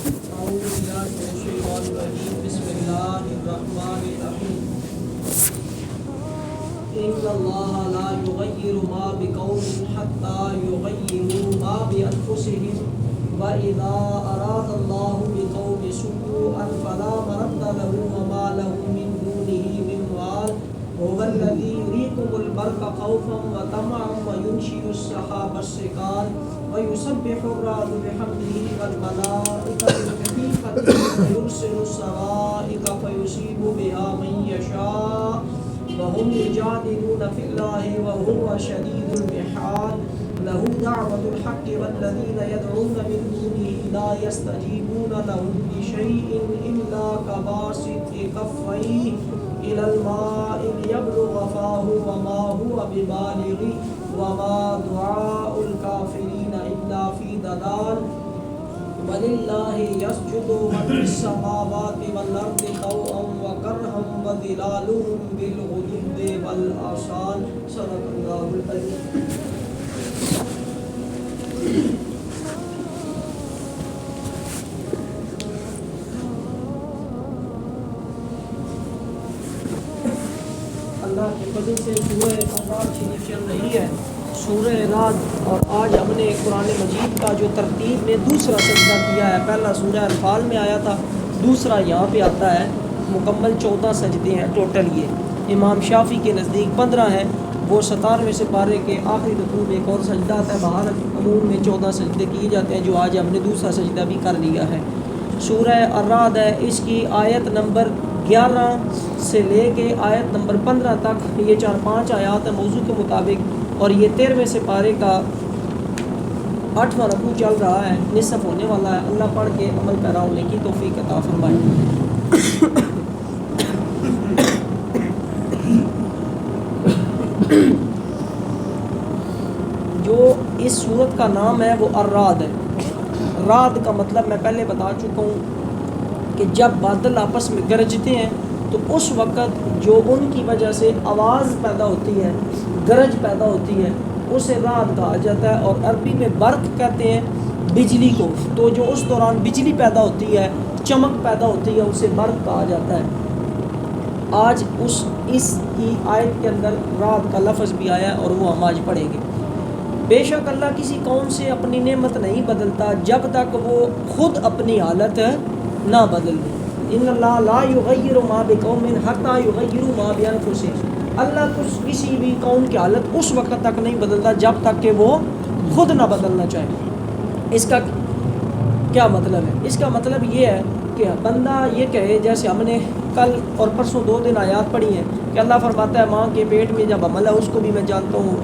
أعوذ بالله من الشيطان الرجيم بسم الله الرحمن الرحيم إن الله لا يغير ما بقوم حتى يغيروا ما بأنفسهم وإذا أراد الله بقوم سوءا فلا مرد له وما لهم من دونه من وال هو الذي يريكم البرق خوفا وطمعا وينشئ السحاب الثقال ويسبح الرعد بحمده والملائكة بخفيفته ويرسل الصواعق فيصيب بها من يشاء وهم يجادلون في الله وهو شديد المحال له دعوة الحق والذين يدعون من دونه لا يستجيبون لهم بشيء إلا كباسط كفيه إلى الماء ليبلغ فاه وما هو ببالغه وما دعاء الكافرين إلا في ضلال ولله يسجد من في السماوات والأرض طوعا وكرها وظلالهم بالغدو والآصال صدق الله العظيم. اللہ کے فضل سے سورہ الرعد شریف چل رہی ہے. سورہ رعد، اور آج ہم نے قرآن مجید کا جو ترتیب میں دوسرا سجدہ کیا ہے، پہلا سورہ انفال میں آیا تھا، دوسرا یہاں پہ آتا ہے. مکمل 14 سجدے ہیں ٹوٹل. یہ امام شافعی کے نزدیک 15 ہیں. وہ 17ویں سپارے کے آخری رکوع میں ایک اور سجدہ آتا ہے. بہر عموم میں 14 سجدے کیے جاتے ہیں، جو آج ہم نے دوسرا سجدہ بھی کر لیا ہے. سورہ الرعد ہے، اس کی آیت نمبر 11 سے لے کے آیت نمبر 15 تک، یہ 4-5 آیات ہیں موضوع کے مطابق، اور یہ 13ویں سپارے کا 8واں رکوع چل رہا ہے، نصف ہونے والا ہے. اللہ پڑھ کے عمل پیرا ہونے کی توفیق عطا فرمائے. جو اس سورت کا نام ہے وہ الرعد ہے. رعد کا مطلب میں پہلے بتا چکا ہوں کہ جب بادل آپس میں گرجتے ہیں تو اس وقت جو ان کی وجہ سے آواز پیدا ہوتی ہے، گرج پیدا ہوتی ہے، اسے رعد کہا جاتا ہے. اور عربی میں برق کہتے ہیں بجلی کو. تو جو اس دوران بجلی پیدا ہوتی ہے، چمک پیدا ہوتی ہے، اسے برق کہا جاتا ہے. آج اس کی آیت کے اندر رعد کا لفظ بھی آیا ہے، اور وہ ہم آج پڑھیں گے. بے شک اللہ کسی قوم سے اپنی نعمت نہیں بدلتا جب تک وہ خود اپنی حالت نہ بدل دے. ان اللہ لا یغیر ما بقوم حتی یغیروا ما بانفسہم. اللہ کسی بھی قوم کی حالت اس وقت تک نہیں بدلتا جب تک کہ وہ خود نہ بدلنا چاہے. اس کا کیا مطلب ہے؟ اس کا مطلب یہ ہے کہ بندہ یہ کہے، جیسے ہم نے کل اور پرسوں 2 دن آیات پڑھی ہیں کہ اللہ فرماتا ہے ماں کے پیٹ میں جب عمل ہے اس کو بھی میں جانتا ہوں،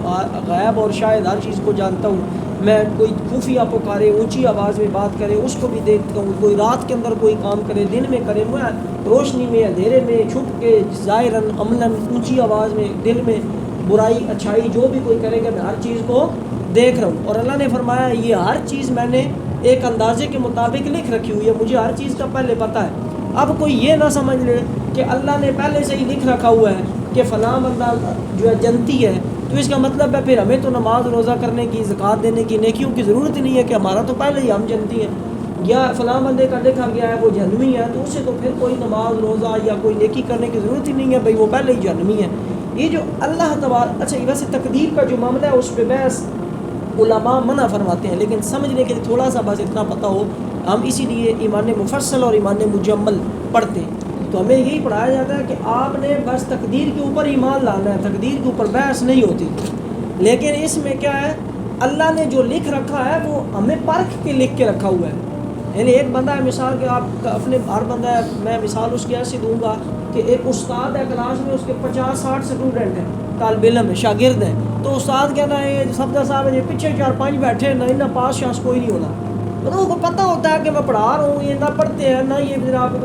غائب اور شاہد ہر چیز کو جانتا ہوں. میں کوئی خفیہ پکارے، اونچی آواز میں بات کرے اس کو بھی دیکھتا ہوں. کوئی رات کے اندر کوئی کام کرے، دن میں کرے، میں روشنی میں اندھیرے میں، چھپ کے، ظاہراً عملاً، اونچی آواز میں، دل میں، برائی اچھائی، جو بھی کوئی کرے گا میں ہر چیز کو دیکھ رہا ہوں. اور اللہ نے فرمایا یہ ہر چیز میں نے ایک اندازے کے مطابق لکھ رکھی ہوئی ہے، مجھے ہر چیز کا پہلے پتہ ہے. اب کوئی یہ نہ سمجھ لے کہ اللہ نے پہلے سے ہی لکھ رکھا ہوا ہے کہ فلاں بندہ جو ہے جنتی ہے، تو اس کا مطلب ہے پھر ہمیں تو نماز روزہ کرنے کی، زکوٰۃ دینے کی، نیکیوں کی ضرورت ہی نہیں ہے کہ ہمارا تو پہلے ہی ہم جنتی ہیں. یا فلاں بندے کا لکھا گیا ہے وہ جہنمی ہے، تو اسے تو پھر کوئی نماز روزہ یا کوئی نیکی کرنے کی ضرورت ہی نہیں ہے، بھائی وہ پہلے ہی جہنمی ہے. یہ جو اللہ تبارک، اچھا ویسے تقدیر کا جو معاملہ ہے اس پہ بحث علماء منع فرماتے ہیں، لیکن سمجھنے کے لیے تھوڑا سا بس اتنا پتہ ہو، ہم اسی لیے ایمان مفصل اور ایمان مجمل پڑھتے ہیں. تو ہمیں یہی پڑھایا جاتا ہے کہ آپ نے بس تقدیر کے اوپر ایمان لانا ہے، تقدیر کے اوپر بحث نہیں ہوتی. لیکن اس میں کیا ہے، اللہ نے جو لکھ رکھا ہے وہ ہمیں پرکھ کے لکھ کے رکھا ہوا ہے. یعنی ایک بندہ ہے، مثال کہ آپ اپنے ہر بندہ ہے، میں مثال اس کی ایسی دوں گا کہ ایک استاد ہے، کلاس میں اس کے 50-60 اسٹوڈنٹ ہیں، طالب علم ہے، شاگرد ہیں. تو استاد کہنا ہے صفدر صاحب یہ پیچھے 4-5 بیٹھے ہیں، نہ پاس شاس کوئی نہیں ہونا. ان کو پتہ ہوتا ہے کہ میں پڑھا رہا ہوں، یہ نہ پڑھتے ہیں نہ یہ جناب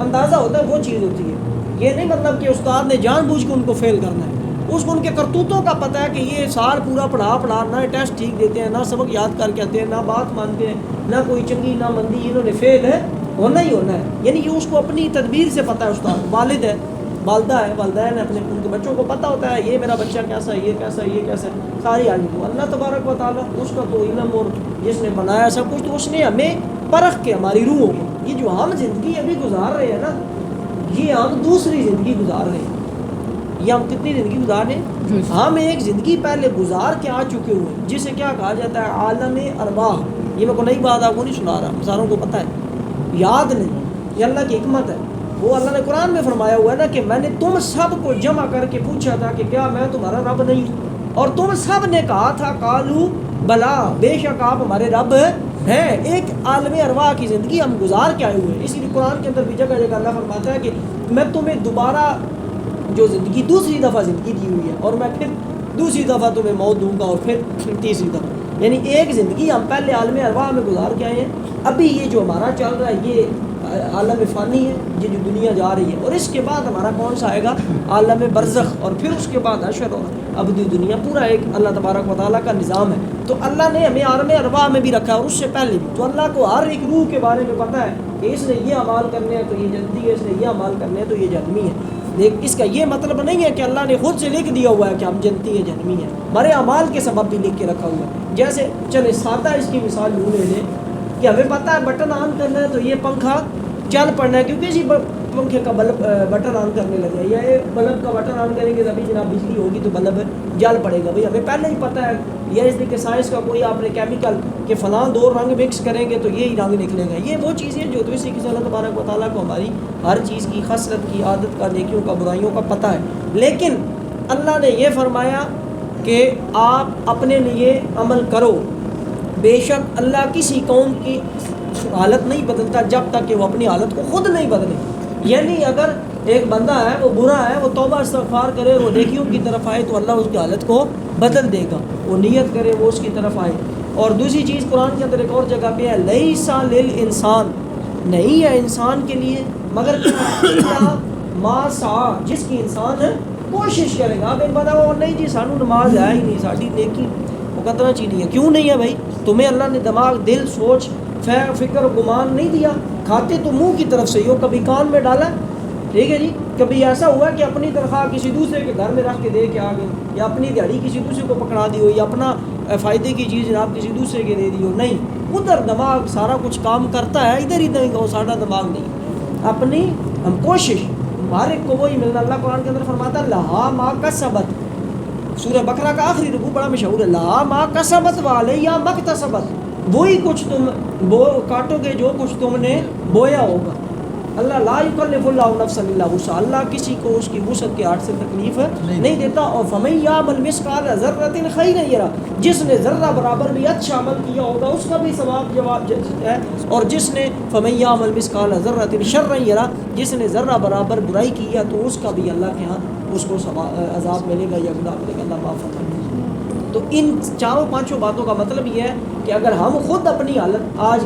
اندازہ ہوتا ہے، وہ چیز ہوتی ہے. یہ نہیں مطلب کہ استاد نے جان بوجھ کے ان کو فیل کرنا ہے. اس کو ان کے کرتوتوں کا پتہ ہے کہ یہ سال پورا پڑھا نہ ٹیسٹ ٹھیک دیتے ہیں، نہ سبق یاد کر کے آتے ہیں، نہ بات مانتے ہیں، نہ کوئی چنگی نہ مندی، انہوں نے فیل ہے، ہونا ہی ہونا ہے. یعنی یہ اس کو اپنی تدبیر سے پتہ ہے. استاد والد ہے، والدہ ہے، والدین ہے، اپنے ان کے بچوں کو پتہ ہوتا ہے یہ میرا بچہ کیسا ہے، یہ کیسا ہے، یہ کیسا ہے، ساری حالت. اللہ تبارک و تعالیٰ اس کا تو علم، اور جس نے بنایا سب کچھ، تو اس نے ہمیں پرکھ کے ہماری روحوں کو. یہ جو ہم زندگی ابھی گزار رہے ہیں نا، یہ ہم دوسری زندگی گزار رہے ہیں. یہ ہم کتنی زندگی گزار رہے ہیں؟ ہم ایک زندگی پہلے گزار کے آ چکے ہوئے ہیں، جسے کیا کہا جاتا ہے؟ عالم ارواح. یہ میں کو نئی بات آپ کو نہیں سنا رہا، ساروں کو پتہ ہے، یاد نہیں. یہ اللہ کی حکمت ہے. وہ اللہ نے قرآن میں فرمایا ہوا ہے نا کہ میں نے تم سب کو جمع کر کے پوچھا تھا کہ کیا میں تمہارا رب نہیں ہوں، اور تم سب نے کہا تھا قالو بلا، بے شک آپ ہمارے رب ہیں. ایک عالم ارواح کی زندگی ہم گزار کے آئے ہوئے ہیں. اسی لیے قرآن کے اندر بھی جگہ جگہ اللہ فرماتا ہے کہ میں تمہیں دوبارہ جو زندگی دوسری دفعہ زندگی دی ہوئی ہے، اور میں پھر دوسری دفعہ تمہیں موت دوں گا، اور پھر تیسری دفعہ. یعنی ایک زندگی ہم پہلے عالم ارواح میں گزار کے آئے ہیں. ابھی یہ جو ہمارا چل رہا ہے یہ عالم فانی ہے، یہ جو دنیا جا رہی ہے. اور اس کے بعد ہمارا کون سا آئے گا؟ عالم برزخ. اور پھر اس کے بعد حشر اور ابدی دنیا. پورا ایک اللہ تبارک و تعالیٰ کا نظام ہے. تو اللہ نے ہمیں عالم ارواح میں بھی رکھا ہے، اور اس سے پہلے بھی. تو اللہ کو ہر ایک روح کے بارے میں پتہ ہے کہ اس نے یہ اعمال کرنے ہیں تو یہ جنتی ہے، اس نے یہ اعمال کرنے ہیں تو یہ جہنمی ہے. اس کا یہ مطلب نہیں ہے کہ اللہ نے خود سے لکھ دیا ہوا ہے کہ ہم جنتی ہے جہنمی ہے. ہمارے اعمال کے سبب بھی لکھ کے رکھا ہوا ہے. جیسے چلے سادہ اس کی مثال یوں لے لیں کہ ہمیں پتہ ہے بٹن آن کرنا ہے تو یہ پنکھا چل پڑنا ہے، کیونکہ اسی پنکھے کا بلب بٹن آن کرنے لگے، یا یہ بلب کا بٹن آن کریں گے تبھی جناب بجلی ہوگی تو بلب جل پڑے گا. بھائی ہمیں پہلے ہی پتہ ہے. یا اس لیے کہ سائنس کا کوئی آپ نے کیمیکل کہ فلاں دو رنگ مکس کریں گے تو یہی رنگ نکلے گا. یہ وہ چیزیں جو تو اسی کی اللہ تبارک و تعالیٰ کو ہماری ہر چیز کی خصلت کی، عادت کا، نیکیوں کا، برائیوں کا پتہ ہے. لیکن اللہ نے یہ فرمایا کہ آپ اپنے لیے عمل کرو. بے شک اللہ کسی قوم کی حالت نہیں بدلتا جب تک کہ وہ اپنی حالت کو خود نہیں بدلے. یعنی اگر ایک بندہ ہے وہ برا ہے، وہ توبہ استغفار کرے، وہ نیکیوں کی طرف آئے تو اللہ اس کی حالت کو بدل دے گا. وہ نیت کرے، وہ اس کی طرف آئے. اور دوسری چیز قرآن کے اندر ایک اور جگہ پہ ہے لیسا للانسان، نہیں ہے انسان کے لیے مگر ما سعی، جس کی انسان کوشش کرے گا. اب ایک بندہ وہ نہیں جی سانو نماز ہے ہی نہیں، ساڑی نیکی مقدرہ چیز نہیں ہے. کیوں نہیں ہے بھائی؟ تمہیں اللہ نے دماغ، دل، سوچ، فکر، گمان نہیں دیا. کھاتے تو منہ کی طرف سے ہی ہو، کبھی کان میں ڈالا، ٹھیک ہے جی. کبھی ایسا ہوا کہ اپنی تنخواہ کسی دوسرے کے گھر میں رکھ کے دے کے آ گئے، یا اپنی دیہڑی کسی دوسرے کو پکڑا دی ہو، یا اپنا فائدے کی چیز جناب کسی دوسرے کے دے دی ہو. نہیں، ادھر دماغ سارا کچھ کام کرتا ہے، ادھر ادھر ہی کہو سارا دماغ نہیں. اپنی ہم کوشش، ہر ایک کو وہی ملنا. اللہ قرآن کے اندر فرماتا ہے لہا ما کسبت. سورہ بقرہ کا آخری رکوع بڑا مشہور ہے، لہا ما کسبت وعلیہا ما اکتسبت. وہی کچھ تم کاٹو گے جو کچھ تم نے بویا ہوگا. اللہ لا یکلف اللہ نفسا الا وسعها، اللہ کسی کو اس کی وسعت کے ہٹ سے تکلیف نہیں دیتا. اور فمن یعمل مثقال ذرۃ خیرا یرہ، جس نے ذرہ برابر بھی اچھا عمل کیا ہوگا اس کا بھی ثواب جواب ہے. اور جس نے فمن یعمل مثقال ذرۃ شرا یرہ، جس نے ذرہ برابر برائی کی ہے تو اس کا بھی اللہ کے ہاں اس کو عذاب ملے گا یا گناہ ملے گا. اللہ معاف فرمائے. تو ان چاروں پانچوں باتوں کا مطلب یہ ہے کہ اگر ہم خود اپنی حالت آج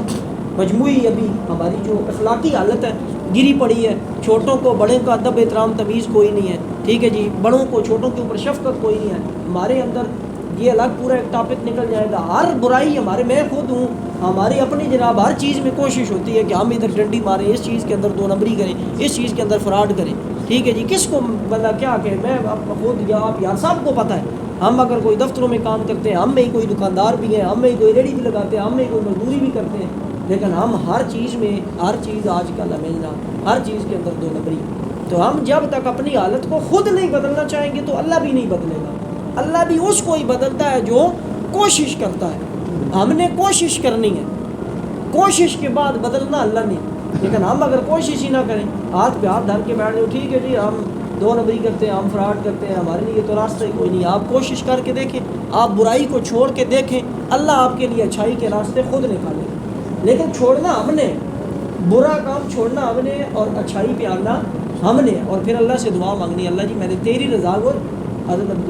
مجموعی ابھی ہماری جو اخلاقی حالت ہے گری پڑی ہے، چھوٹوں کو بڑوں کا ادب احترام تمیز کوئی نہیں ہے، ٹھیک ہے جی، بڑوں کو چھوٹوں کے اوپر شفقت کوئی نہیں ہے. ہمارے اندر یہ الگ پورا ایک ٹاپک نکل جائے گا. ہر برائی ہمارے، میں خود ہوں، ہماری اپنی جناب ہر چیز میں کوشش ہوتی ہے کہ ہم ادھر ڈنڈی ماریں، اس چیز کے اندر دو نمبری کریں، اس چیز کے اندر فراڈ کریں، ٹھیک ہے جی. کس کو بندہ کیا کہ میں خود یا آپ یار سب کو پتہ ہے. ہم اگر کوئی دفتروں میں کام کرتے ہیں، ہم میں ہی کوئی دکاندار بھی ہیں، ہم میں ہی کوئی ریڑھی بھی لگاتے ہیں، ہم میں ہی کوئی مزدوری بھی کرتے ہیں، لیکن ہم ہر چیز میں، ہر چیز آج کل ہمیں جناب ہر چیز کے اندر دو نمبری. تو ہم جب تک اپنی حالت کو خود نہیں بدلنا چاہیں گے تو اللہ بھی نہیں بدلے گا. اللہ بھی اس کو ہی بدلتا ہے جو کوشش کرتا ہے. ہم نے کوشش کرنی ہے، کوشش کے بعد بدلنا اللہ نے. لیکن ہم اگر کوشش ہی نہ کریں، ہاتھ پہ ہاتھ دھر کے بیٹھ جاؤ، ٹھیک ہے جی ہم دو نمبری کرتے ہیں، ہم فراڈ کرتے ہیں، ہمارے لیے تو راستہ ہی کوئی نہیں. آپ کوشش کر کے دیکھیں، آپ برائی کو چھوڑ کے دیکھیں، اللہ آپ کے لیے اچھائی کے راستے خود نکالے گا. لیکن چھوڑنا ہم نے، برا کام چھوڑنا ہم نے، اور اچھائی پہ آنا ہم نے. اور پھر اللہ سے دعا مانگنی، اللہ جی میں نے تیری رضا کو، حضرت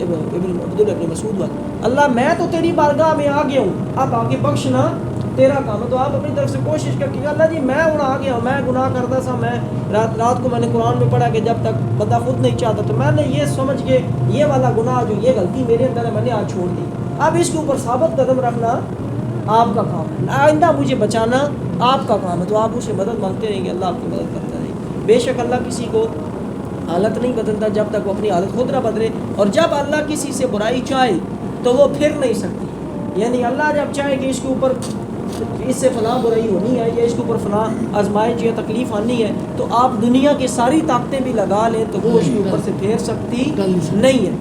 ابن مسعود وقت، اللہ میں تو تیری بارگاہ میں آ گیا ہوں، اب آگے بخشنا تیرا کام ہے. تو آپ اپنی طرف سے کوشش کر کے اللہ جی میں ہوں آ گیا ہوں، میں گناہ کرتا تھا، میں رات کو میں نے قرآن میں پڑھا کہ جب تک بندہ خود نہیں چاہتا تو میں نے یہ سمجھ کے یہ والا گناہ جو یہ غلطی میرے اندر ہے میں نے آج چھوڑ دی. اب اس کے اوپر ثابت قدم رکھنا آپ کا کام ہے، آئندہ مجھے بچانا آپ کا کام ہے. تو آپ اسے مدد مانگتے رہیں گے، اللہ آپ کی مدد کرتا رہے گا. بے شک اللہ کسی کو حالت نہیں بدلتا جب تک وہ اپنی حالت خود نہ بدلے. اور جب اللہ کسی سے برائی چاہے تو وہ پھر نہیں سکتی. یعنی اللہ جب چاہے کہ اس کے اوپر کہ اس سے فلاں برائی ہونی ہے یا اس کے اوپر فلاں آزمائش یا تکلیف آنی ہے، تو آپ دنیا کی ساری طاقتیں بھی لگا لیں تو وہ اس کے اوپر سے پھیر سکتی نہیں ہے۔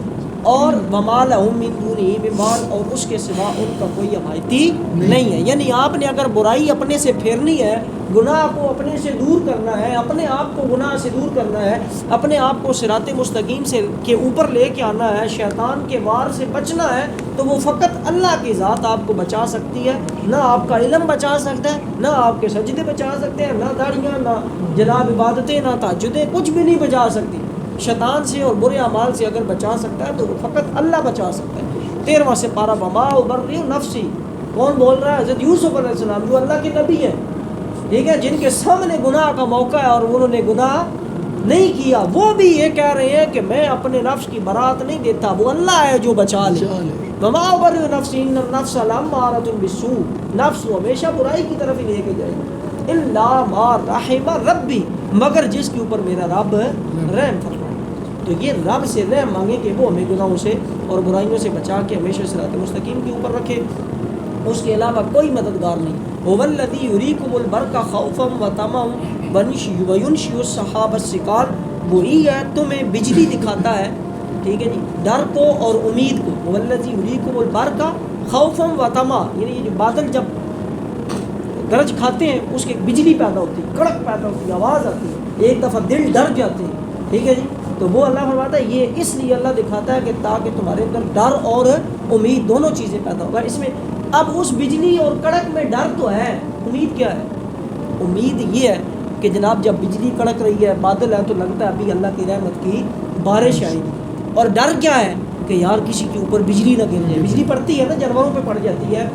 اور وما لہم من دونہ من وال، اور اس کے سوا ان کا کوئی حمایتی نہیں ہے۔ یعنی آپ نے اگر برائی اپنے سے پھیرنی ہے، گناہ کو اپنے سے دور کرنا ہے، اپنے آپ کو گناہ سے دور کرنا ہے، اپنے آپ کو صراط مستقیم سے کے اوپر لے کے آنا ہے، شیطان کے وار سے بچنا ہے، تو وہ فقط اللہ کی ذات آپ کو بچا سکتی ہے۔ نہ آپ کا علم بچا سکتا ہے، نہ آپ کے سجدے بچا سکتے ہیں، نہ داڑیاں، نہ جناب عبادتیں، نہ تہجدیں، کچھ بھی نہیں بچا سکتی۔ شیطان سے اور برے اعمال سے اگر بچا سکتا ہے تو فقط اللہ بچا سکتا ہے۔ 13واں سے پارہ، وما ابرئ نفسی، کون بول رہا ہے؟ حضرت یوسف علیہ السلام، جو اللہ کے نبی ہیں، ٹھیک ہے، جن کے سامنے گناہ کا موقع ہے اور انہوں نے گناہ نہیں کیا، وہ بھی یہ کہہ رہے ہیں کہ میں اپنے نفس کی برات نہیں دیتا، وہ اللہ ہے جو بچا لے۔ وما ابرئ نفسی ان النفس لامارۃ بالسوء، نفس وہ ہمیشہ برائی کی طرف ہی لے کے جائے گا، الا ما رحم ربی، مگر جس کے اوپر میرا رب رحم فرمائے۔ تو یہ رب سے رحم مانگے کہ وہ ہمیں گناہوں سے اور برائیوں سے بچا کے ہمیشہ صراط مستقیم کے اوپر رکھے، اس کے علاوہ کوئی مددگار نہیں۔ هو الذی یریکم البرق خوفا وطمعا وینشئ السحاب الثقال، وہی ہے تمہیں بجلی دکھاتا ہے، ٹھیک ہے جی، ڈر کو اور امید کو۔ هو الذی یریکم البرق خوفا وطمعا، یعنی یہ جو بادل جب گرج کھاتے ہیں اس کی بجلی پیدا ہوتی ہے، کڑک پیدا ہوتی ہے، آواز آتی ہے، ایک دفعہ دل ڈر جاتے ہیں، ٹھیک ہے جی۔ تو وہ اللہ فرماتا ہے یہ اس لیے اللہ دکھاتا ہے کہ تاکہ تمہارے اندر ڈر اور امید دونوں چیزیں پیدا ہوگا۔ اس میں اب اس بجلی اور کڑک میں ڈر تو ہے، امید کیا ہے؟ امید یہ ہے کہ جناب جب بجلی کڑک رہی ہے، بادل ہے، تو لگتا ہے ابھی اللہ کی رحمت کی بارش آئے گی۔ اور ڈر کیا ہے؟ کہ یار کسی کے اوپر بجلی نہ گر جائے۔ بجلی پڑتی ہے نا، جانوروں پہ پڑ جاتی ہے،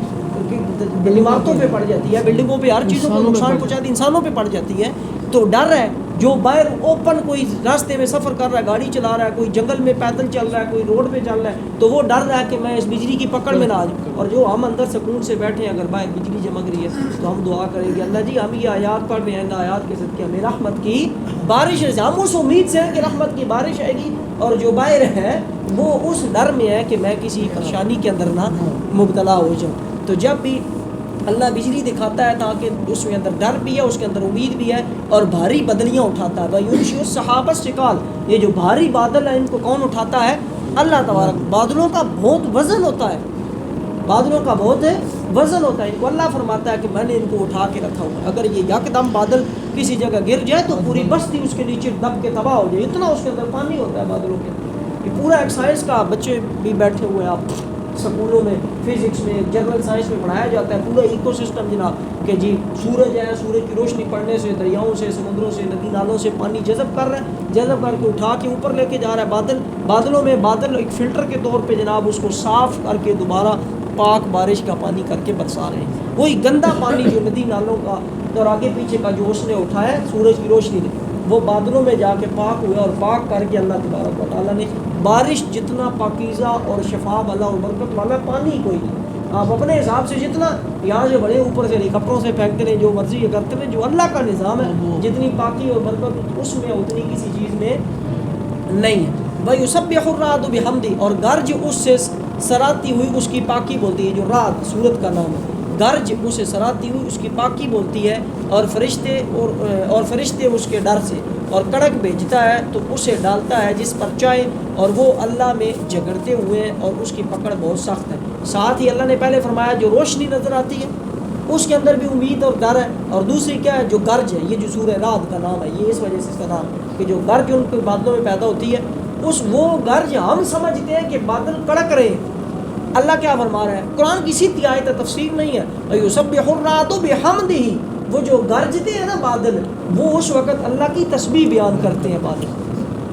عمارتوں پہ پڑ جاتی ہے، بلڈنگوں پہ، ہر چیزوں کو نقصان پہنچاتی ہے، انسانوں پہ پڑ جاتی ہے۔ تو ڈر ہے، جو باہر اوپن کوئی راستے میں سفر کر رہا ہے، گاڑی چلا رہا ہے، کوئی جنگل میں پیدل چل رہا ہے، کوئی روڈ پہ چل رہا ہے، تو وہ ڈر رہا ہے کہ میں اس بجلی کی پکڑ میں نہ آ جاؤں۔ اور جو ہم اندر سکون سے بیٹھے ہیں، اگر باہر بجلی چمک رہی ہے تو ہم دعا کریں گے اللہ جی ہم یہ آیات پڑھ رہے ہیں، ان آیات کے صدقے ہمیں رحمت کی بارش ہے، ہم اس امید سے ہیں کہ رحمت کی بارش آئے گی، اور جو باہر ہے وہ اس ڈر میں ہے کہ میں کسی پریشانی کے اندر نہ مبتلا ہو جاؤں۔ تو جب بھی اللہ بجلی دکھاتا ہے تاکہ اس میں اندر ڈر بھی ہے، اس کے اندر امید بھی ہے، اور بھاری بدلیاں اٹھاتا ہے۔ وَيُنشِئُ السَّحَابَ الثِّقَالَ، یہ جو بھاری بادل ہیں ان کو کون اٹھاتا ہے؟ اللہ تبارک۔ بادلوں کا بہت وزن ہوتا ہے، بادلوں کا بہت وزن ہوتا ہے، ان کو اللہ فرماتا ہے کہ میں نے ان کو اٹھا کے رکھا ہوا ہے۔ اگر یہ یکدم بادل کسی جگہ گر جائے تو پوری بستی اس کے نیچے دب کے تباہ ہو جائے، اتنا اس کے اندر پانی ہوتا ہے بادلوں کے اندر۔ یہ پورا ایکسائز کا، بچے بھی بیٹھے ہوئے ہیں آپ سکولوں میں، فزکس میں، جنرل سائنس میں پڑھایا جاتا ہے پورا ایکو سسٹم جناب، کہ جی سورج ہے، سورج کی روشنی پڑنے سے دریاؤں سے، سمندروں سے، ندی نالوں سے پانی جذب کر رہا ہے، جذب کر کے اٹھا کے اوپر لے کے جا رہا ہے۔ بادلوں میں بادل ایک فلٹر کے طور پہ جناب اس کو صاف کر کے دوبارہ پاک بارش کا پانی کر کے برسا رہے ہیں۔ وہی گندا پانی جو ندی نالوں کا اور آگے پیچھے کا جو اس نے اٹھایا سورج کی روشنی نے، وہ بادلوں میں جا کے پاک ہوا، اور پاک کر کے اللہ تبارک و تعالیٰ نے بارش جتنا پاکیزہ اور شفاف والا اور برکت والا پانی کوئی نہیں۔ آپ اپنے حساب سے جتنا یہاں سے بڑے اوپر سے ہیلی کپڑوں سے پھینکتے رہیں، جو مرضی کرتے رہیں، جو اللہ کا نظام ہے جتنی پاکی اور برکت اس میں اتنی کسی چیز میں نہیں ہے۔ وَيُسَبِّحُ الرَّعْدُ بِحَمْدِهِ، اور گرج اس سے سراتی ہوئی اس کی پاکی بولتی ہے، جو رات سورت کا نام ہے، گرج اسے سراتی ہوئی اس کی پاکی بولتی ہے، اور فرشتے اس کے ڈر سے، اور کڑک بھیجتا ہے تو اسے ڈالتا ہے جس پر چاہے، اور وہ اللہ میں جھگڑتے ہوئے ہیں، اور اس کی پکڑ بہت سخت ہے۔ ساتھ ہی اللہ نے پہلے فرمایا جو روشنی نظر آتی ہے اس کے اندر بھی امید اور ڈر ہے، اور دوسری کیا ہے؟ جو گرج ہے، یہ جو سورہ رعد کا نام ہے، یہ اس وجہ سے اس کا نام کہ جو گرج ان کے بادلوں میں پیدا ہوتی ہے، وہ گرج ہم سمجھتے ہیں کہ بادل کڑک رہے ہیں، اللہ کیا فرما رہا ہے؟ قرآن کی سیدھی آیت تفسیر نہیں ہے۔ وَيُسَبِّحُ الرَّعْدُ بِحَمْدِهِ، وہ جو گرجتے ہیں نا بادل، وہ اس وقت اللہ کی تسبیح بیان کرتے ہیں بادل۔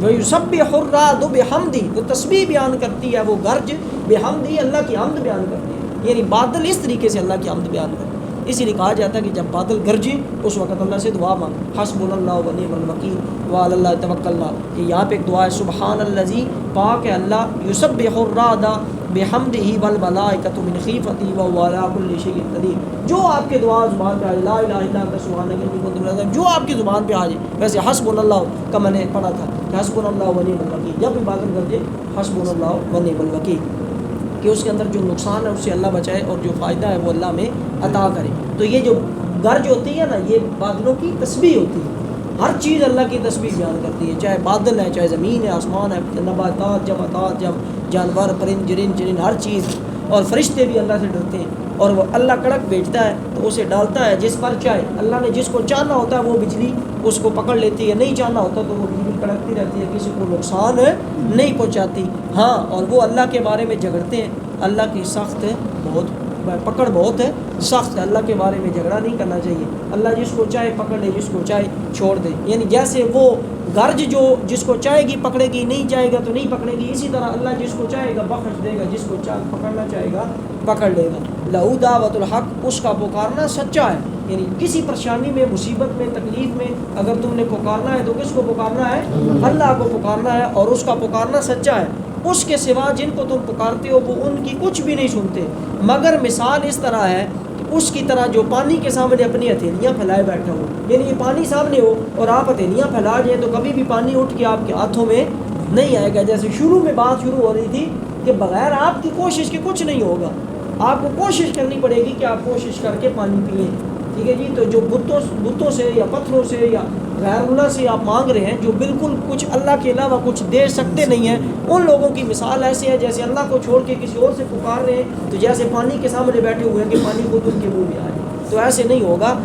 وَيُسَبِّحُ الرَّعْدُ بِحَمْدِهِ، وہ تسبیح بیان کرتی ہے، وہ گرج بِحَمْدِهِ اللہ کی حمد بیان کرتی ہے، یعنی بادل اس طریقے سے اللہ کی حمد بیان کرتے ہیں۔ اسی لیے کہا جاتا ہے کہ جب بادل گرجے اس وقت اللہ سے دعا مانگ، حسبنا اللہ و نعم الوکیل وعلی اللہ توکلنا، کہ یہاں پہ ایک دعا ہے سبحان الذی، پاک ہے اللہ، یسبح الرعد بحمدہ والملائکۃ من خیفتہ وہو علی کل شیء قدیر، جو آپ کے دعا زبان پہ آ جائے، لا الہ الا انت سبحانک انی کنت من الظالمین، جو آپ کی زبان پہ آ جائے۔ ویسے حسبنا اللہ کا میں نے پڑھا تھا کہ حسبنا اللہ و نعم الوکیل، جب بھی بادل گرجے حسبنا اللہ و نعم الوکیل۔ کہ اس کے اندر جو نقصان ہے اس سے اللہ بچائے اور جو فائدہ ہے وہ اللہ ہمیں عطا کرے. تو یہ جو گرج ہوتی ہے نا یہ بادلوں کی تسبیح ہوتی ہے. ہر چیز اللہ کی تسبیح بیان کرتی ہے, چاہے بادل ہے, چاہے زمین ہے, آسمان ہے, نباتات, جمادات, جانور, پرند, جرین, ہر چیز. اور فرشتے بھی اللہ سے ڈرتے ہیں, اور وہ اللہ کڑک بھیجتا ہے تو اسے ڈالتا ہے جس پر چاہے. اللہ نے جس کو چاہنا ہوتا ہے وہ بجلی اس کو پکڑ لیتی ہے, نہیں چاہنا ہوتا تو وہ بجلی کڑکتی رہتی ہے, کسی کو نقصان نہیں پہنچاتی. ہاں, اور وہ اللہ کے بارے میں جھگڑتے ہیں. اللہ کی سخت بہت پکڑ بہت ہے, سخت ہے. اللہ کے بارے میں جھگڑا نہیں کرنا چاہیے. اللہ جس کو چاہے پکڑ لے, جس کو چاہے چھوڑ دے. یعنی جیسے وہ گرج جو جس کو چاہے گی پکڑے گی, نہیں چاہے گا تو نہیں پکڑے گی, اسی طرح اللہ جس کو چاہے گا بخش دے گا, جس کو پکڑنا چاہے گا پکڑ لے گا. لہو دعوت الحق, اس کا پکارنا سچا ہے. یعنی کسی پریشانی میں, مصیبت میں, تکلیف میں اگر تم نے پکارنا ہے تو کس کو پکارنا ہے؟ اللہ کو پکارنا ہے, اور اس کا پکارنا سچا ہے. اس کے سوا جن کو تم پکارتے ہو وہ ان کی کچھ بھی نہیں سنتے, مگر مثال اس طرح ہے کہ اس کی طرح جو پانی کے سامنے اپنی ہتھیلیاں پھیلائے بیٹھا ہو. یعنی یہ پانی سامنے ہو اور آپ ہتھیلیاں پھیلا جائیں تو کبھی بھی پانی اٹھ کے آپ کے ہاتھوں میں نہیں آئے گا. جیسے شروع میں بات شروع ہو رہی تھی کہ بغیر آپ کی کوشش کے کچھ نہیں ہوگا. آپ کو کوشش کرنی پڑے گی کہ آپ کوشش کر کے پانی پئیں. ٹھیک ہے جی. تو جو بتوں سے یا پتھروں سے یا غیر اللہ سے آپ مانگ رہے ہیں جو بالکل کچھ اللہ کے علاوہ کچھ دے سکتے نہیں ہیں, ان لوگوں کی مثال ایسے ہے جیسے اللہ کو چھوڑ کے کسی اور سے پکار رہے ہیں, تو جیسے پانی کے سامنے بیٹھے ہوئے ہیں کہ پانی خود ان کے منہ میں آ جائے. تو ایسے نہیں ہوگا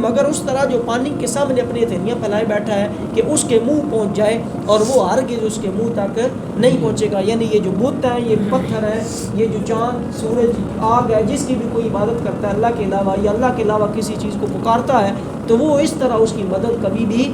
مگر اس طرح جو پانی کے سامنے اپنی ہتھیلیاں پھیلائے بیٹھا ہے کہ اس کے منہ پہنچ جائے, اور وہ ہرگز اس کے منہ تک نہیں پہنچے گا. یعنی یہ جو بت ہیں, یہ پتھر ہے, یہ جو چاند, سورج, آگ ہے, جس کی بھی کوئی عبادت کرتا ہے اللہ کے علاوہ یا اللہ کے علاوہ کسی چیز کو پکارتا ہے, تو وہ اس طرح اس کی مدد کبھی بھی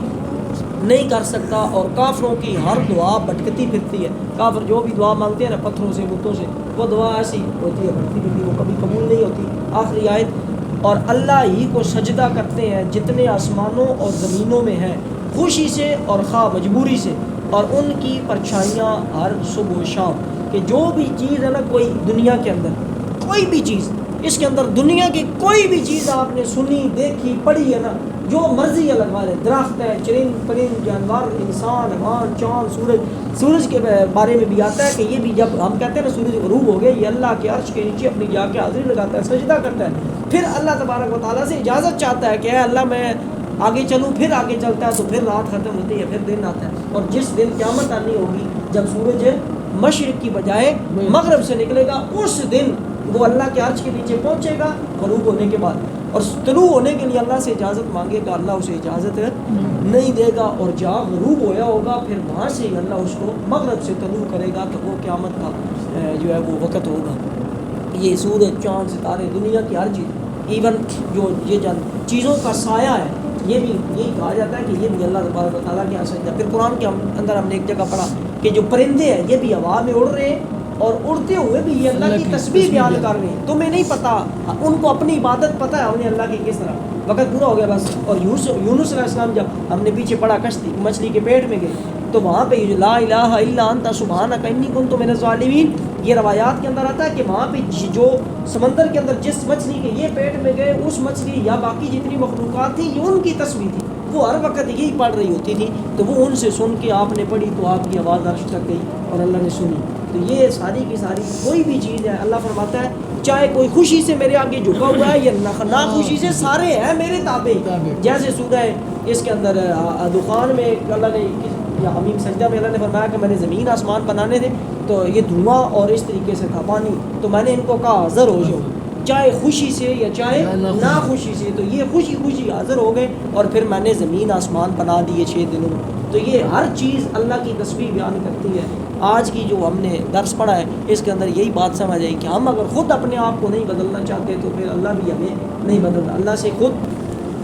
نہیں کر سکتا. اور کافروں کی ہر دعا بھٹکتی پھرتی ہے. کافر جو بھی دعا مانگتے ہیں نا پتھروں سے, بتوں سے, وہ دعا ایسی ہوتی ہے بھٹکتی پھرتی, وہ کبھی قبول نہیں ہوتی. آخری آیت, اور اللہ ہی کو سجدہ کرتے ہیں جتنے آسمانوں اور زمینوں میں ہیں, خوشی سے اور خواہ مجبوری سے, اور ان کی پرچھائیاں ہر صبح و شام. کہ جو بھی چیز ہے نا, کوئی دنیا کے اندر کوئی بھی چیز, اس کے اندر دنیا کی کوئی بھی چیز آپ نے سنی, دیکھی, پڑھی ہے نا, جو مرضی ہے لگوا لے, درخت ہے, چرند پرند, جانور, انسان, حیوان, چاند, سورج کے بارے میں بھی آتا ہے کہ یہ بھی جب ہم کہتے ہیں نا سورج غروب ہو گیا, یہ اللہ کے عرش کے نیچے اپنی جا کے حاضری لگاتا ہے, سجدہ کرتا ہے. پھر اللہ تبارک و تعالیٰ سے اجازت چاہتا ہے کہ اے اللہ میں آگے چلوں, پھر آگے چلتا ہے تو پھر رات ختم ہوتی ہے, پھر دن آتا ہے. اور جس دن قیامت آنی ہوگی جب سورج مشرق کی بجائے مغرب سے نکلے گا, اس دن وہ اللہ کے عرش کے نیچے پہنچے گا غروب ہونے کے بعد, اور طلوع ہونے کے لیے اللہ سے اجازت مانگے گا, اللہ اسے اجازت نہیں دے گا. اور جہاں غروب ہویا ہوگا پھر وہاں سے اللہ اس کو مغرب سے طلوع کرے گا, تو وہ قیامت کا جو ہے وہ وقت ہوگا. یہ سورج, چاند, ستارے, دنیا کی ہر چیز, ایون جو یہ چیزوں کا سایہ ہے, یہ بھی یہی کہا جاتا ہے کہ یہ بھی اللہ تبارک و تعالیٰ کے یہاں سجدہ. پھر قرآن کے اندر ہم نے ایک جگہ پڑھا کہ جو پرندے ہیں یہ بھی ہوا میں اڑ رہے ہیں, اور اڑتے ہوئے بھی یہ اللہ کی تسبیح بیان کر رہے ہیں. تمہیں نہیں پتا, ان کو اپنی عبادت پتہ ہے انہیں اللہ کی کس طرح. وقت پورا ہو گیا بس. اور یونس علیہ السلام جب ہم نے پیچھے پڑھا کشتی مچھلی کے پیٹ میں گئے, تو وہاں پہ لا الہ الا انت سبحانک انی کنت من الظالمین, یہ روایات کے اندر آتا ہے کہ وہاں پہ جو سمندر کے اندر جس مچھلی کے یہ پیٹ میں گئے, اس مچھلی یا باقی جتنی مخلوقات تھیں یہ ان کی تسبیح تھی, وہ ہر وقت یہی پڑھ رہی ہوتی تھی. تو وہ ان سے سن کے آپ نے پڑھی تو آپ کی آواز عرش تک گئی اور اللہ نے سنی. تو یہ ساری کی ساری کوئی بھی چیز ہے, اللہ فرماتا ہے چاہے کوئی خوشی سے میرے آگے جھکا ہوا ہے یا نہ خوشی سے, سارے ہیں میرے تابع. جیسے سورہ اس کے اندر دخان میں اللہ نے یا حمیم سجدہ میں اللہ نے فرمایا کہ میں نے زمین آسمان بنانے تھے تو یہ دھواں اور اس طریقے سے تھا پانی, تو میں نے ان کو کہا حاضر ہو جاؤ, چاہے خوشی سے یا چاہے نہ خوشی سے. تو یہ خوشی حاضر ہو گئے, اور پھر میں نے زمین آسمان بنا دیے 6 دنوں میں. تو یہ ہر چیز اللہ کی تسبیح بیان کرتی ہے. آج کی جو ہم نے درس پڑھا ہے اس کے اندر یہی بات سمجھ آئی کہ ہم اگر خود اپنے آپ کو نہیں بدلنا چاہتے تو پھر اللہ بھی ہمیں نہیں بدلنا. اللہ سے خود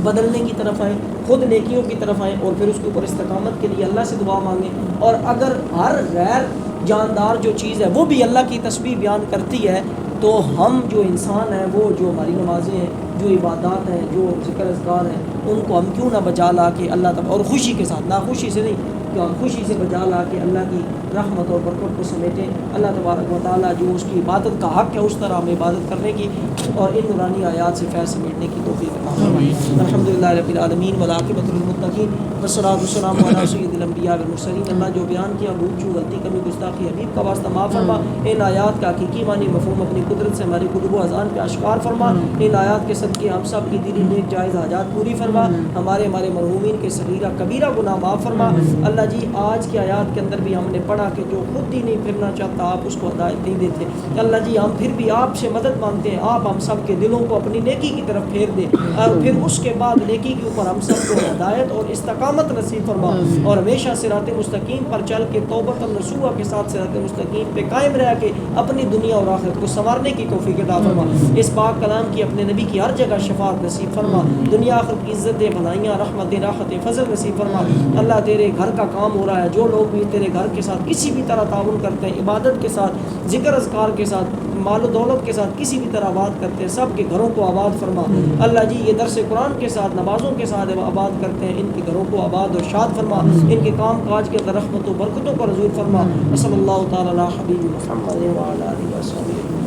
بدلنے کی طرف آئیں, خود نیکیوں کی طرف آئیں, اور پھر اس کے اوپر استقامت کے لیے اللہ سے دعا مانگیں. اور اگر ہر غیر جاندار جو چیز ہے وہ بھی اللہ کی تسبیح بیان کرتی ہے, تو ہم جو انسان ہیں, وہ جو ہماری نمازیں ہیں, جو عبادات ہیں, جو ذکر اذکار ہیں, ان کو ہم کیوں نہ بجا لا کے اللہ تبارک, اور خوشی کے ساتھ, نہ خوشی سے نہیں, کہ ہم خوشی سے بجا لا کے اللہ کی رحمت اور برکت کو سمیٹیں. اللہ تبارک و تعالیٰ جو اس کی عبادت کا حق ہے اس طرح ہم عبادت کرنے کی, اور ان نورانی آیات سے فیض سمیٹنے کی توفیق عطا فرمائے. الحمدللہ رب العالمین والعاقبۃ للمتقین والصلاۃ والسلام علی سید الانبیاء والمرسلین۔ اللہ جو بیان کیا بھول چوک غلطی کمی گستاخی حبیب کا واسطہ معاف فرما، ان آیات کا حقیقی معنی مفہوم اپنی قدرت سے ہماری قلوب و اذہان پہ اشکار فرما، ان آیات کے صدقے ہم سب کی دلی نیک جائز حاجات پوری فرما، ہمارے مرحومین کے صغیرہ کبیرہ گناہ معاف فرما۔ اللہ جی آج کی آیات کے اندر بھی ہم نے پڑھا کہ جو خود ہی نہیں پھرنا چاہتا آپ اس کو ہدایت نہیں دیتے۔ اللہ جی ہم پھر بھی آپ سے مدد مانگتے ہیں، آپ ہم سب کے دلوں کو اپنی نیکی کی طرف پھیر دیں، اور پھر اس کے بعد نیکی کے اوپر ہم سب کو ہدایت اور استقامت نصیب فرما، اور ہمیشہ صراط مستقیم پر چل کے توبۃ النصوح کے ساتھ صراط مستقیم پہ قائم رہ کے اپنی دنیا اور آخرت کو سنوارنے کی توفیق عطا فرما۔ اس پاک کلام کی اپنے نبی کی ہر جگہ شفاعت نصیب فرما، دنیا آخرت کی عزت بھلائیاں رحمت راحت فضل نصیب فرما۔ اللہ تیرے گھر کا کام ہو رہا ہے، جو لوگ بھی تیرے گھر کے ساتھ کسی بھی طرح تعاون کرتے ہیں، عبادت کے ساتھ ذکر اذکار کے ساتھ مال و دولت کے ساتھ کسی بھی طرح آباد کرتے ہیں، سب کے گھروں کو آباد فرما۔ اللہ جی یہ درس قرآن کے ساتھ نمازوں کے ساتھ آباد کرتے ہیں، ان کے گھروں کو آباد اور شاد فرما، ان کے کام کاج کے اندر رحمت و برکتوں کو رزق فرما۔ صلی اللہ تعالی علی حبیب محمد وعلی آلہ وصحبہ۔